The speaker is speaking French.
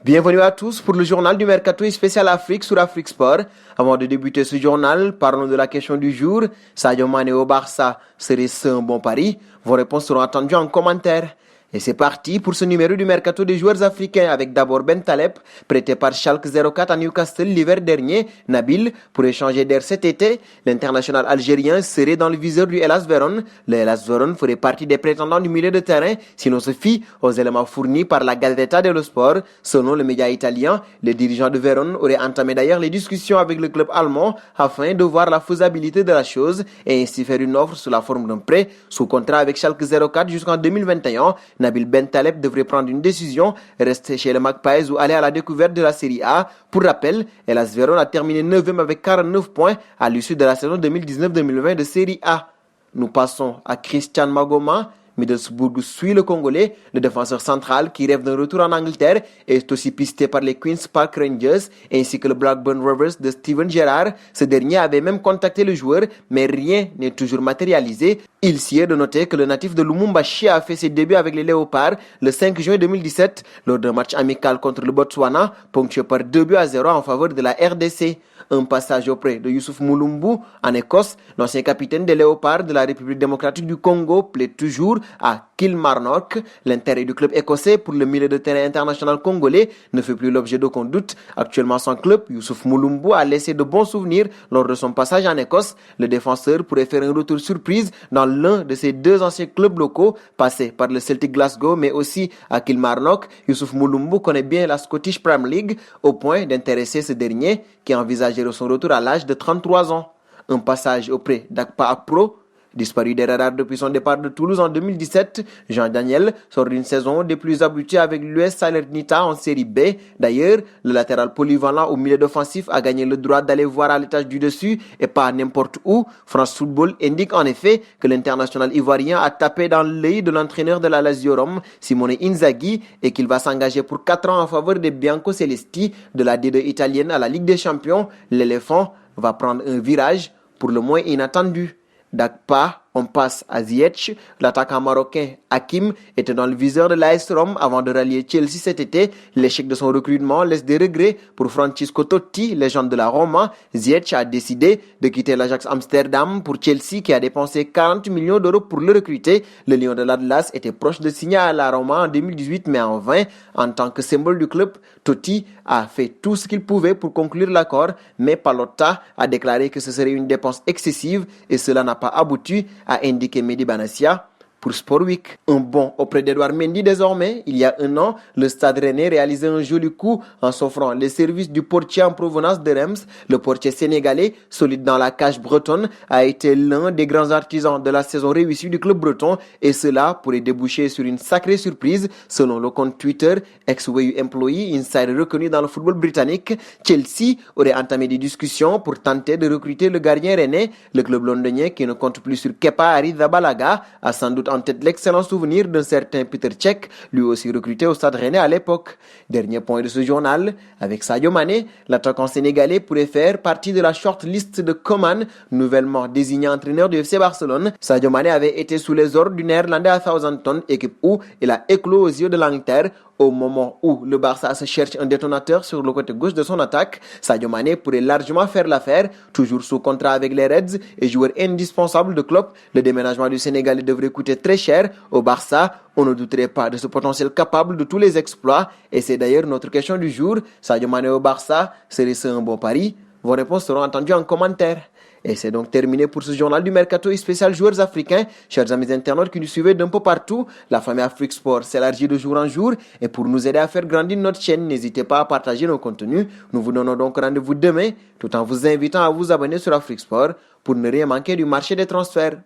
Bienvenue à tous pour le journal du Mercato spécial Afrique sur Afrique Sport. Avant de débuter ce journal, parlons de la question du jour. Sadio Mané au Barça serait-ce un bon pari? Vos réponses seront attendues en commentaire. Et c'est parti pour ce numéro du Mercato des joueurs africains avec d'abord Ben Taleb, prêté par Schalke 04 à Newcastle l'hiver dernier. Nabil, pour échanger d'air cet été, l'international algérien serait dans le viseur du Hellas Vérone. Le Hellas Vérone ferait partie des prétendants du milieu de terrain si l'on se fie aux éléments fournis par la Gazzetta dello Sport. Selon le média italien, les dirigeants de Vérone auraient entamé d'ailleurs les discussions avec le club allemand afin de voir la faisabilité de la chose et ainsi faire une offre sous la forme d'un prêt sous contrat avec Schalke 04 jusqu'en 2021. Nabil Ben Taleb devrait prendre une décision, rester chez le Magpies ou aller à la découverte de la Série A. Pour rappel, Hellas Vérone a terminé 9e avec 49 points à l'issue de la saison 2019-2020 de Série A. Nous passons à Christian Magoma. Middlesbrough suit le Congolais, le défenseur central qui rêve d'un retour en Angleterre est aussi pisté par les Queen's Park Rangers ainsi que le Blackburn Rovers de Steven Gerrard. Ce dernier avait même contacté le joueur, mais rien n'est toujours matérialisé. Il s'y est de noter que le natif de Lumumbashi a fait ses débuts avec les Léopards le 5 juin 2017 lors d'un match amical contre le Botswana, ponctué par 2-0 en faveur de la RDC. Un passage auprès de Youssouf Mulumbu en Écosse, l'ancien capitaine des Léopards de la République démocratique du Congo plaide toujours à Kilmarnock. L'intérêt du club écossais pour le milieu de terrain international congolais ne fait plus l'objet d'aucun doute. Actuellement sans club, Youssouf Mulumbu a laissé de bons souvenirs lors de son passage en Écosse. Le défenseur pourrait faire un retour surprise dans l'un de ses deux anciens clubs locaux, passés par le Celtic Glasgow mais aussi à Kilmarnock. Youssouf Mulumbu connaît bien la Scottish Premier League au point d'intéresser ce dernier qui envisageait son retour à l'âge de 33 ans. Un passage auprès d'Akpa Akpro, disparu des radars depuis son départ de Toulouse en 2017, Jean Daniel sort d'une saison des plus abouties avec l'US Salernitana en série B. D'ailleurs, le latéral polyvalent au milieu offensif a gagné le droit d'aller voir à l'étage du dessus et pas n'importe où. France Football indique en effet que l'international ivoirien a tapé dans l'œil de l'entraîneur de la Lazio Rome, Simone Inzaghi, et qu'il va s'engager pour 4 ans en faveur des Biancocelesti de la D2 italienne à la Ligue des Champions. L'éléphant va prendre un virage pour le moins inattendu. D'Akpa, on passe à Ziyech. L'attaquant marocain Hakim était dans le viseur de l'AS Rome avant de rallier Chelsea cet été. L'échec de son recrutement laisse des regrets pour Francisco Totti, légende de la Roma. Ziyech a décidé de quitter l'Ajax Amsterdam pour Chelsea qui a dépensé 40 millions d'euros pour le recruter. Le Lion de l'Atlas était proche de signer à la Roma en 2018 mais en vain. En tant que symbole du club, Totti a fait tout ce qu'il pouvait pour conclure l'accord, mais Pallotta a déclaré que ce serait une dépense excessive et cela n'a pas abouti, a indiqué Mehdi Banassia pour Sport Week. Un bond auprès d'Edouard Mendy désormais. Il y a un an, le Stade Rennais réalisait un joli coup en s'offrant les services du portier en provenance de Reims. Le portier sénégalais, solide dans la cage bretonne, a été l'un des grands artisans de la saison réussie du club breton et cela pourrait déboucher sur une sacrée surprise selon le compte Twitter ex-WU Employee Insider reconnu dans le football britannique. Chelsea aurait entamé des discussions pour tenter de recruter le gardien rennais. Le club londonien qui ne compte plus sur Kepa Arrizabalaga a sans doute en tête l'excellent souvenir d'un certain Peter Cech, lui aussi recruté au Stade Rennais à l'époque. Dernier point de ce journal, avec Sadio Mané, l'attaquant sénégalais pourrait faire partie de la shortlist de Coman, nouvellement désigné entraîneur du FC Barcelone. Sadio Mané avait été sous les ordres du Néerlandais à Southampton, équipe où il a éclos aux yeux de l'Angleterre. Au moment où le Barça se cherche un détonateur sur le côté gauche de son attaque, Sadio Mané pourrait largement faire l'affaire, toujours sous contrat avec les Reds et joueur indispensable de Klopp. Le déménagement du Sénégalais devrait coûter très cher au Barça. On ne douterait pas de ce potentiel capable de tous les exploits et c'est d'ailleurs notre question du jour. Sadio Mané au Barça, serait-ce un bon pari? Vos réponses seront entendues en commentaire. Et c'est donc terminé pour ce journal du Mercato spécial joueurs africains. Chers amis internautes qui nous suivez d'un peu partout, la famille Afrique Sport s'élargit de jour en jour. Et pour nous aider à faire grandir notre chaîne, n'hésitez pas à partager nos contenus. Nous vous donnons donc rendez-vous demain, tout en vous invitant à vous abonner sur Afrique Sport pour ne rien manquer du marché des transferts.